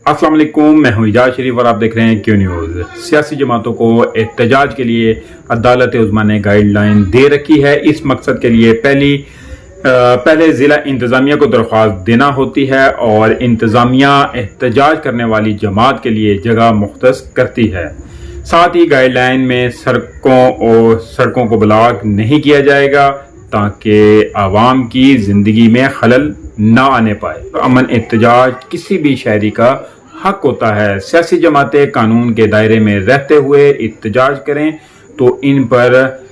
अस्सलाम वालेकुम, मैं हूं इजाज शरीफ और आप देख रहे हैं क्यों न्यूज़। सियासी जमातों को एहतजाज के लिए अदालत उज़्मा ने गाइडलाइन दे रखी है। इस मकसद के लिए पहले ज़िला इंतज़ामिया को दरख्वास्त देना होती है और इंतज़ामिया एहतजाज करने वाली जमात के लिए जगह मुख्तस करती है। साथ ही गाइडलाइन में सड़कों को ब्लॉक नहीं किया जाएगा ताकि आवाम की ज़िंदगी में खलल ना आने पाए। तो अमन एहतजाज किसी भी शहरी का हक होता है। सियासी जमातें कानून के दायरे में रहते हुए एहतजाज करें तो इन पर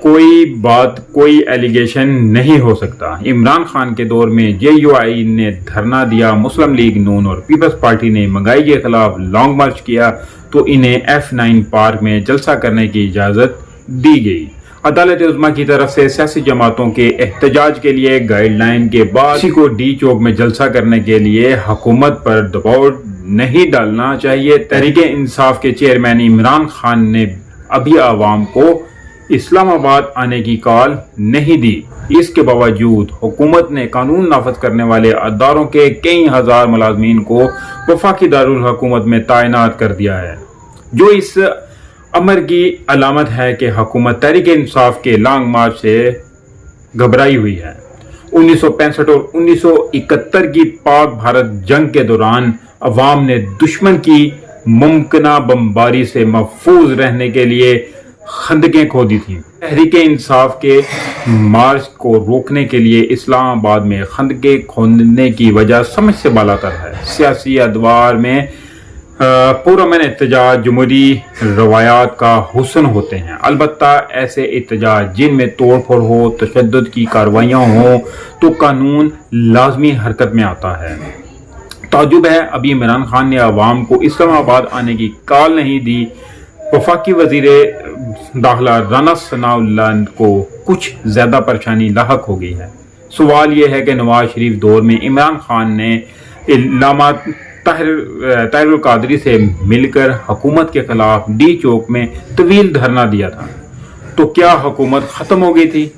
कोई एलिगेशन नहीं हो सकता। इमरान खान के दौर में JUI ने धरना दिया, मुस्लिम लीग नून और पीपल्स पार्टी ने महंगाई के खिलाफ लॉन्ग मार्च किया तो इन्हें F9 पार्क में जलसा करने की इजाज़त दी गई। अदालत उज़्मा की तरफ से सियासी जमातों के एहतजाज के लिए गाइडलाइन के बाद किसी को D चौक में जलसा करने के लिए हुकूमत पर दबाव नहीं डालना चाहिए। तहरीके इंसाफ के चेयरमैन इमरान खान ने अभी आवाम को इस्लामाबाद आने की कॉल नहीं दी। इसके बावजूद हुकूमत ने कानून नाफज करने वाले अदारों के कई हजार मुलाजमीन को वफाकी दारुल हुकूमत में तैनात कर दिया है, जो इस अमर की अलामत है कि हुकूमत तहरीक इंसाफ के लॉन्ग मार्च से घबराई हुई है। 1965 और 1971 की पाक भारत जंग के दौरान अवाम ने दुश्मन की मुमकिना बमबारी से महफूज रहने के लिए खंदकें खोदी थी। तहरीक इंसाफ के मार्च को रोकने के लिए इस्लामाबाद में खंदकें खोदने की वजह समझ से बालातर है। सियासी अदवार में पुरअमन एहतजाज जमहूरी रवायात का हुस्न होते हैं। अलबत्ता ऐसे एहतजाज जिनमें तोड़ फोड़ हो, तशद्दुद की कार्रवाइयाँ हो तो कानून लाजमी हरकत में आता है। ताजुब है अभी इमरान खान ने अवाम को इस्लामाबाद आने की कॉल नहीं दी। वफाकी वजीर दाखिला राना सनाउल्लाह को कुछ ज्यादा परेशानी लाहक हो गई है। सवाल यह है कि नवाज शरीफ दौर में इमरान खान ने इल्लामा ताहिरुल कादरी से मिलकर हुकूमत के खिलाफ D चौक में तवील धरना दिया था तो क्या हुकूमत खत्म हो गई थी?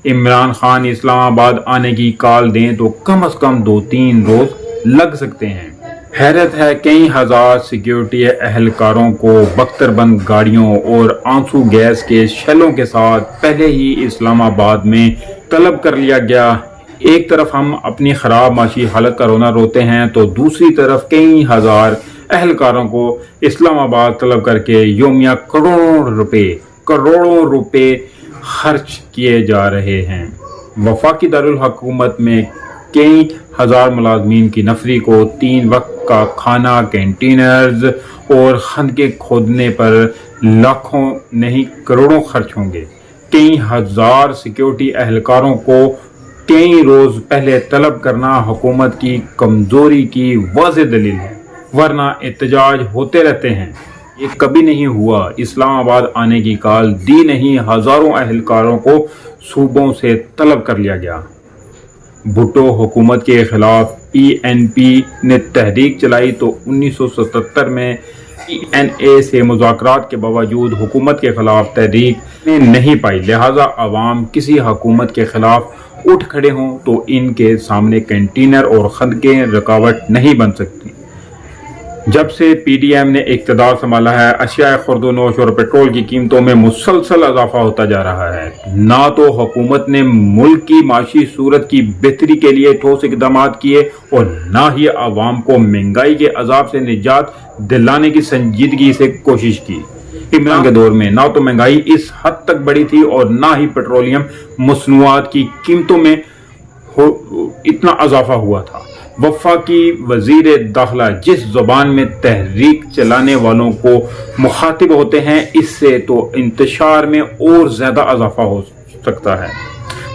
इमरान खान इस्लामाबाद आने की कॉल दें तो कम से कम 2-3 रोज लग सकते हैं। हैरत है कई हजार सिक्योरिटी एहलकारों को बख्तरबंद गाड़ियों और आंसू गैस के शेलों के साथ पहले ही इस्लामाबाद में तलब कर लिया गया। एक तरफ हम अपनी खराब माशी हालत का रोना रोते हैं तो दूसरी तरफ कई हजार एहलकारों को इस्लामाबाद तलब करके योमिया करोड़ों रुपए खर्च किए जा रहे हैं। वफाकी दारुल हुकूमत में कई हजार मुलाजमीन की नफरी को 3 वक्त का खाना, कैंटीनर्स और खंदके खोदने पर लाखों नहीं करोड़ों खर्च होंगे। कई हजार सिक्योरिटी एहलकारों को कई रोज पहले तलब करना हुकूमत की कमजोरी की वाज़ेह दलील है, वरना एहतजाज होते रहते हैं। ये कभी नहीं हुआ इस्लामाबाद आने की कॉल दी नहीं, हजारों एहलकारों को सूबों से तलब कर लिया गया। भुट्टो हुकूमत के खिलाफ PNP ने तहरीक चलाई तो 1977 में PNA से मुज़ाकरात के बावजूद हुकूमत के खिलाफ तहरीक नहीं पाई। लिहाजा अवाम किसी हुकूमत के खिलाफ उठ खड़े हों तो इनके सामने कंटेनर और खंदकें रुकावट नहीं बन सकती। जब से PDM ने इक़्तिदार संभाला है, अशिया खुर्द-ओ-नोश और पेट्रोल की कीमतों में मुसलसल इजाफा होता जा रहा है। ना तो हुकूमत ने मुल्क की माशी सूरत की बेहतरी के लिए ठोस इक़दाम किए और ना ही आवाम को महंगाई के अजाब से निजात दिलाने की संजीदगी से कोशिश की। इमरान के दौर में ना तो महंगाई इस हद तक बढ़ी थी और ना ही पेट्रोलियम मसनूआत की कीमतों में इतना इजाफा हुआ था। वफाकी वजीर दाखिला जिस ज़बान में तहरीक चलाने वालों को मुखातिब होते हैं, इससे तो इंतशार में और ज्यादा इजाफा हो सकता है।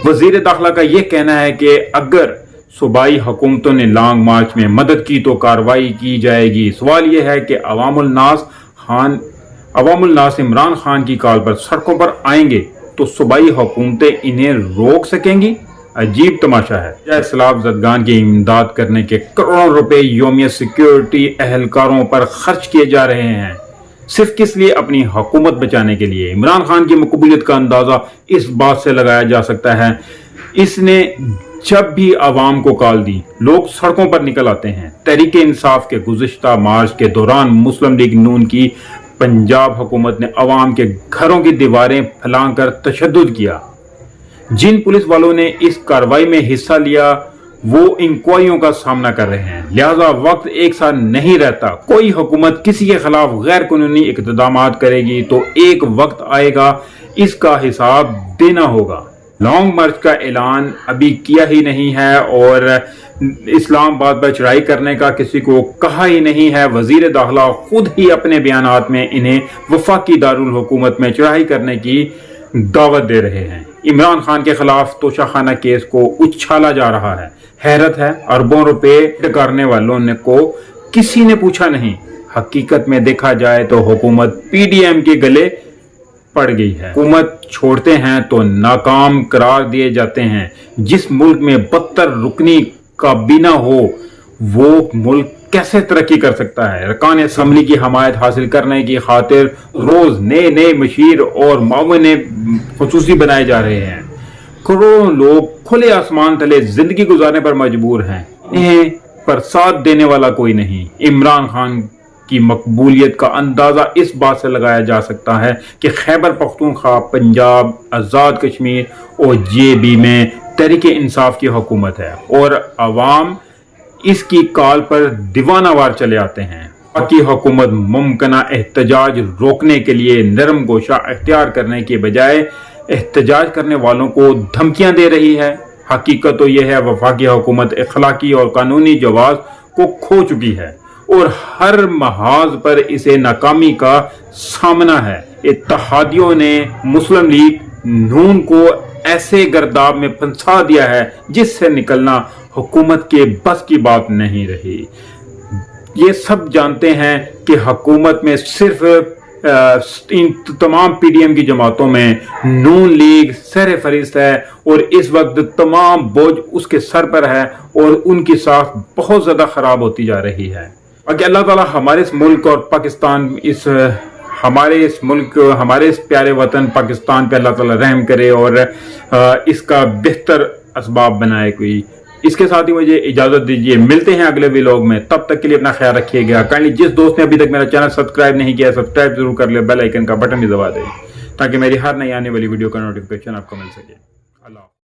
वजीर दाखिला का यह कहना है कि अगर सूबाई हुकूमतों ने लॉन्ग मार्च में मदद की तो कार्रवाई की जाएगी। सवाल यह है कि अवामुल नास इमरान खान की कॉल पर सड़कों पर आएंगे तो सूबाई हुकूमतें इन्हें रोक सकेंगी? अजीब तमाशा है। सैलाब ज़दगान की इमदाद करने के करोड़ों रुपए योमिया सिक्योरिटी एहलकारों पर खर्च किए जा रहे हैं, सिर्फ किस लिए? अपनी हुकूमत बचाने के लिए। इमरान खान की मकबूलियत का अंदाजा इस बात से लगाया जा सकता है इसने जब भी आवाम को कॉल दी लोग सड़कों पर निकल आते हैं। तहरीक इंसाफ के गुज़िश्ता मार्च के दौरान मुस्लिम लीग नून की पंजाब हुकूमत ने अवाम के घरों की दीवारें फैलाकर तशद्दुद किया। जिन पुलिस वालों ने इस कार्रवाई में हिस्सा लिया वो इंक्वायरियों का सामना कर रहे हैं, लिहाजा वक्त एक साथ नहीं रहता। कोई हुकूमत किसी के खिलाफ गैर कानूनी इक़दामात करेगी तो एक वक्त आएगा इसका हिसाब देना होगा। लॉन्ग मार्च का ऐलान अभी किया ही नहीं है और इस्लामाबाद पर चढ़ाई करने का किसी को कहा ही नहीं है। वजीर दाखिला खुद ही अपने बयानात में इन्हें वफाकी दारुल हुकूमत में चढ़ाई करने की दावत दे रहे हैं। इमरान खान के खिलाफ तोशाखाना केस को उछाला जा रहा है। हैरत है, अरबों रुपए डकारने वालों ने को किसी ने पूछा नहीं। हकीकत में देखा जाए तो हुकूमत पीडीएम के गले पड़ गई है। हुकूमत छोड़ते हैं तो नाकाम करार दिए जाते हैं। जिस मुल्क में बदतर रुकनी काबीना हो वो मुल्क कैसे तरक्की कर सकता है। अरकान असम्बली की हमायत हासिल करने की खातिर रोज नए नए मशीर और मामले खुसूसी बनाए जा रहे हैं। करोड़ों लोग खुले आसमान तले जिंदगी गुजारने पर मजबूर हैं। इन्हें पर साथ देने वाला कोई नहीं। इमरान खान की मकबूलियत का अंदाजा इस बात से लगाया जा सकता है कि खैबर पख्तूनख्वा, पंजाब, आज़ाद कश्मीर और जेबी में तहरीक इंसाफ की हुकूमत है और अवाम इसकी कॉल पर दीवानावार चले आते हैं। बाकी हुकूमत मुमकिना एहतजाज रोकने के लिए नरम गोशा इख्तियार करने के बजाय एहतजाज करने वालों को धमकियां दे रही है। हकीकत तो यह है वफाकी हुकूमत अखलाकी और कानूनी जवाब को खो चुकी है और हर महाज पर इसे नाकामी का सामना है। इत्तेहादियों ने मुस्लिम लीग नून को ऐसे गर्दाब में फंसा दिया है जिससे निकलना हुकूमत के बस की बात नहीं रही। ये सब जानते हैं कि हुकूमत में सिर्फ इन तमाम पीडीएम की जमातों में नून लीग सर फरिस्त है और इस वक्त तमाम बोझ उसके सर पर है और उनकी साख बहुत ज्यादा खराब होती जा रही है। अगर अल्लाह ताला हमारे इस मुल्क और पाकिस्तान हमारे इस प्यारे वतन पाकिस्तान पे अल्लाह ताला रहम करे और इसका बेहतर असबाब बनाए कोई। इसके साथ ही मुझे इजाजत दीजिए, मिलते हैं अगले व्लॉग में। तब तक के लिए अपना ख्याल रखिएगा। काइंडली जिस दोस्त ने अभी तक मेरा चैनल सब्सक्राइब नहीं किया सब्सक्राइब जरूर कर ले, बेल आइकन का बटन भी दबा दे ताकि मेरी हर नई आने वाली वीडियो का नोटिफिकेशन आपको मिल सके। अल्लाह।